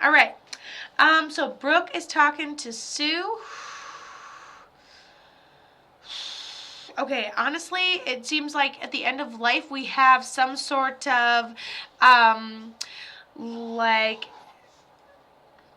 All right. So Brooke is talking to Sue. Okay, honestly, it seems like at the end of life we have some sort of, like,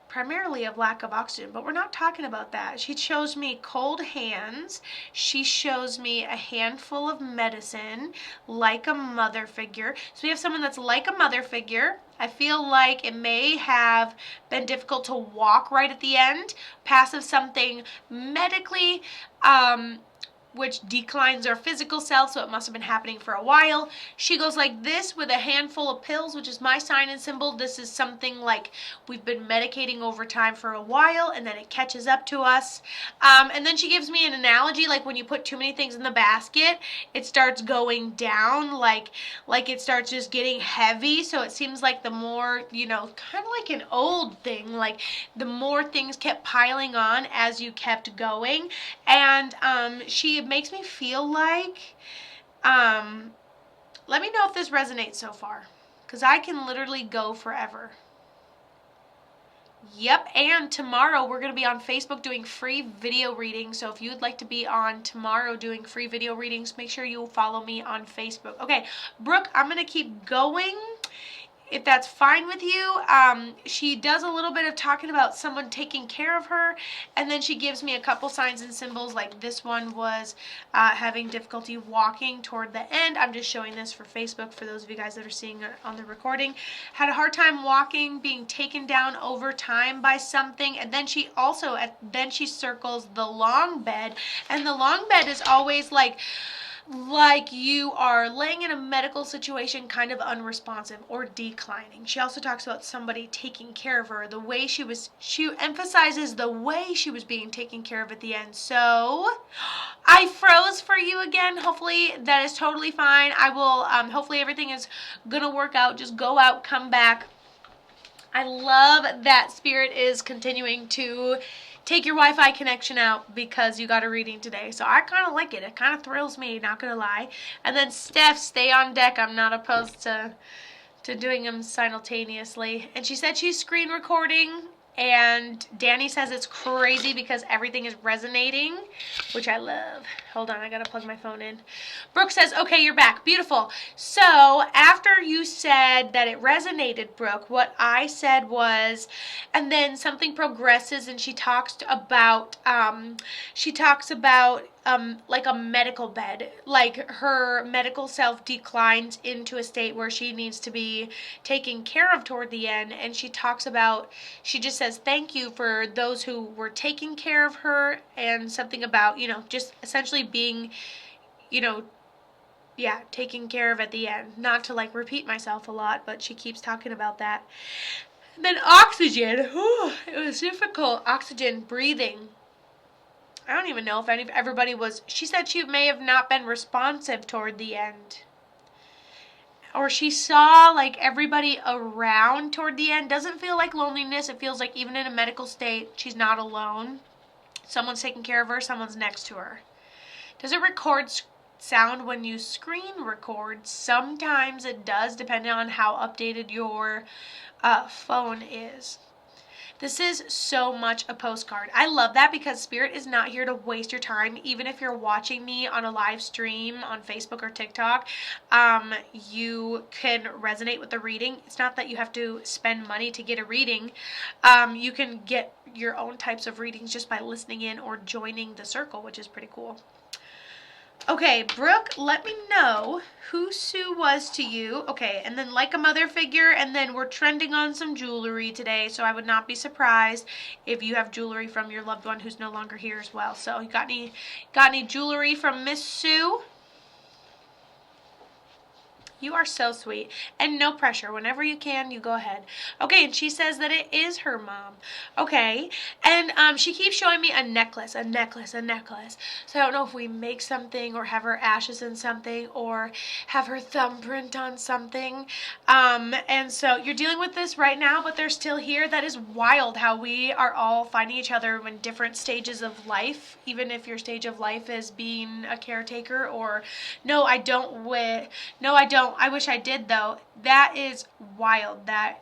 primarily of lack of oxygen, but we're not talking about that. She shows me cold hands. She shows me a handful of medicine, like a mother figure. So we have someone that's like a mother figure. I feel like it may have been difficult to walk right at the end. Passive something medically, which declines our physical self, so it must have been happening for a while. She goes like this with a handful of pills, which is my sign and symbol. This is something like we've been medicating over time for a while, and then it catches up to us. And then she gives me an analogy, like when you put too many things in the basket, it starts going down, like it starts just getting heavy. So it seems like the more, kind of like an old thing, like the more things kept piling on as you kept going. And it makes me feel like, let me know if this resonates so far, because I can literally go forever. Yep, and tomorrow we're going to be on Facebook doing free video readings. So if you would like to be on tomorrow doing free video readings, make sure you follow me on Facebook. Okay, Brooke, I'm going to keep going, if that's fine with you. She does a little bit of talking about someone taking care of her, and then she gives me a couple signs and symbols, like this one was having difficulty walking toward the end. I'm just showing this for Facebook for those of you guys that are seeing it on the recording. Had a hard time walking, being taken down over time by something, and then she also, then she circles the long bed, and the long bed is always like you are laying in a medical situation, kind of unresponsive or declining. She also talks about somebody taking care of her, the way she emphasizes the way she was being taken care of at the end. So I froze for you again. Hopefully that is totally fine. I will, hopefully everything is gonna work out. Just go out, come back. I love that Spirit is continuing to take your Wi-Fi connection out because you got a reading today. So I kind of like it. It kind of thrills me, not going to lie. And then Steph, stay on deck. I'm not opposed to doing them simultaneously. And she said she's screen recording. And Danny says it's crazy because everything is resonating, which I love. Hold on, I gotta plug my phone in. Brooke says, okay, you're back. Beautiful. So after you said that it resonated, Brooke, what I said was, and then something progresses, and she talks about like a medical bed, like her medical self declines into a state where she needs to be taken care of toward the end. And she just says thank you for those who were taking care of her, and something about, just essentially being, taken care of at the end. Not to like repeat myself a lot, but she keeps talking about that. And then oxygen, it was difficult. Oxygen, breathing. I don't even know if everybody was, she said she may have not been responsive toward the end. Or she saw like everybody around toward the end. Doesn't feel like loneliness. It feels like even in a medical state, she's not alone. Someone's taking care of her, someone's next to her. Does it record sound when you screen record? Sometimes it does, depending on how updated your phone is. This is so much a postcard. I love that because Spirit is not here to waste your time. Even if you're watching me on a live stream on Facebook or TikTok, you can resonate with the reading. It's not that you have to spend money to get a reading. You can get your own types of readings just by listening in or joining the circle, which is pretty cool. Okay, Brooke, let me know who Sue was to you. Okay, and then like a mother figure, and then we're trending on some jewelry today, so I would not be surprised if you have jewelry from your loved one who's no longer here as well. So you got any jewelry from Miss Sue? You are so sweet. And no pressure. Whenever you can, you go ahead. Okay, and she says that it is her mom. Okay. And she keeps showing me a necklace. So I don't know if we make something or have her ashes in something or have her thumbprint on something. And so you're dealing with this right now, but they're still here. That is wild how we are all finding each other in different stages of life, even if your stage of life is being a caretaker or no, I don't. I wish I did though. That is wild. That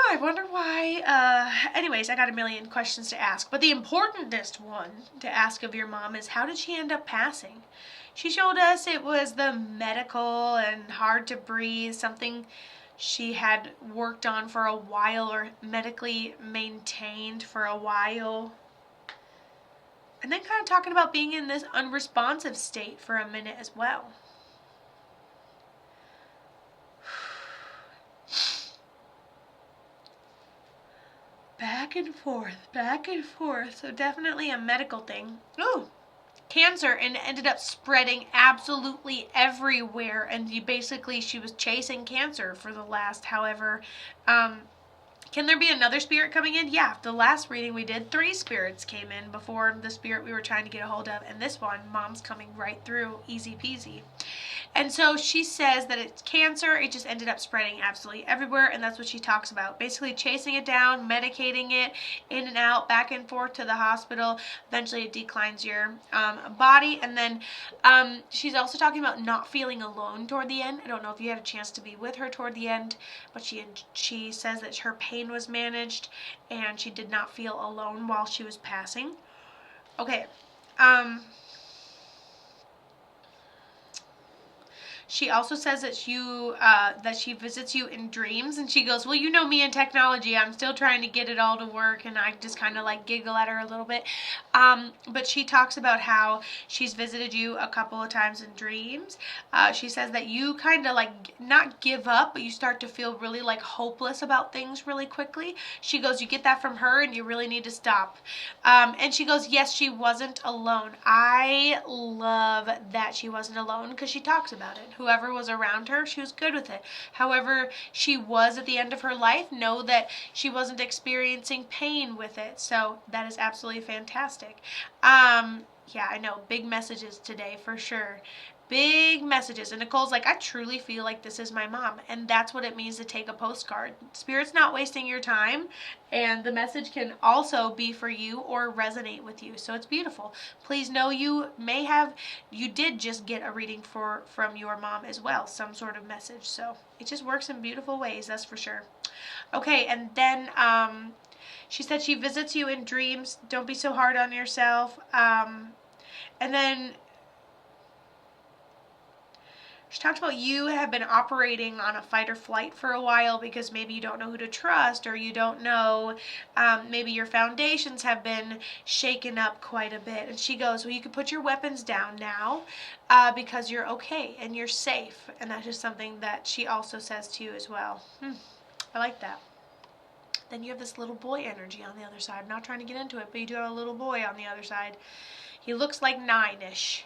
I wonder why. Anyways, I got a million questions to ask, but the importantest one to ask of your mom is, how did she end up passing? She showed us it was the medical and hard to breathe, something she had worked on for a while or medically maintained for a while. And then kind of talking about being in this unresponsive state for a minute as well. Back and forth, back and forth. So definitely a medical thing. Ooh, cancer, and ended up spreading absolutely everywhere. And she was chasing cancer for the last however. Can there be another spirit coming in? Yeah, the last reading we did, 3 spirits came in before the spirit we were trying to get a hold of. And this one, mom's coming right through, easy peasy. And so she says that it's cancer. It just ended up spreading absolutely everywhere, and that's what she talks about. Basically chasing it down, medicating it, in and out, back and forth to the hospital. Eventually it declines your body. And then she's also talking about not feeling alone toward the end. I don't know if you had a chance to be with her toward the end, but she says that her pain was managed and she did not feel alone while she was passing. Okay. She also says that that she visits you in dreams, and she goes, well, you know me and technology, I'm still trying to get it all to work, and I just kind of like giggle at her a little bit. But she talks about how she's visited you a couple of times in dreams. She says that you kind of like not give up, but you start to feel really like hopeless about things really quickly. She goes, you get that from her and you really need to stop. And she goes, yes, she wasn't alone. I love that she wasn't alone because she talks about it. Whoever was around her, she was good with it. However she was at the end of her life, know that she wasn't experiencing pain with it. So that is absolutely fantastic. Yeah, I know, big messages today for sure. Big messages. And Nicole's like, I truly feel like this is my mom. And that's what it means to take a postcard. Spirit's not wasting your time. And the message can also be for you or resonate with you. So it's beautiful. Please know you did just get a reading from your mom as well. Some sort of message. So it just works in beautiful ways, that's for sure. Okay, and then she said she visits you in dreams. Don't be so hard on yourself. And then she talked about you have been operating on a fight or flight for a while because maybe you don't know who to trust, or you don't know, maybe your foundations have been shaken up quite a bit. And she goes, well, you can put your weapons down now because you're okay and you're safe. And that's just something that she also says to you as well. I like that. Then you have this little boy energy on the other side. I'm not trying to get into it, but you do have a little boy on the other side. He looks like 9-ish.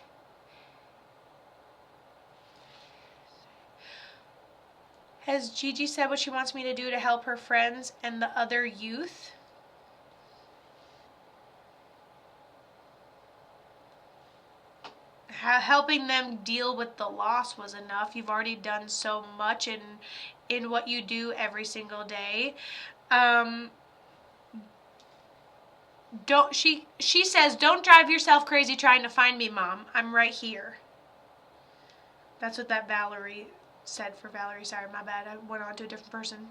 Has Gigi said what she wants me to do to help her friends and the other youth? Helping them deal with the loss was enough. You've already done so much in what you do every single day. She says, don't drive yourself crazy trying to find me, Mom. I'm right here. That's what that Valerie said for Valerie. Sorry, my bad. I went on to a different person.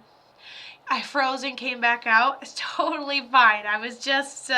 I froze and came back out. It's totally fine. I was just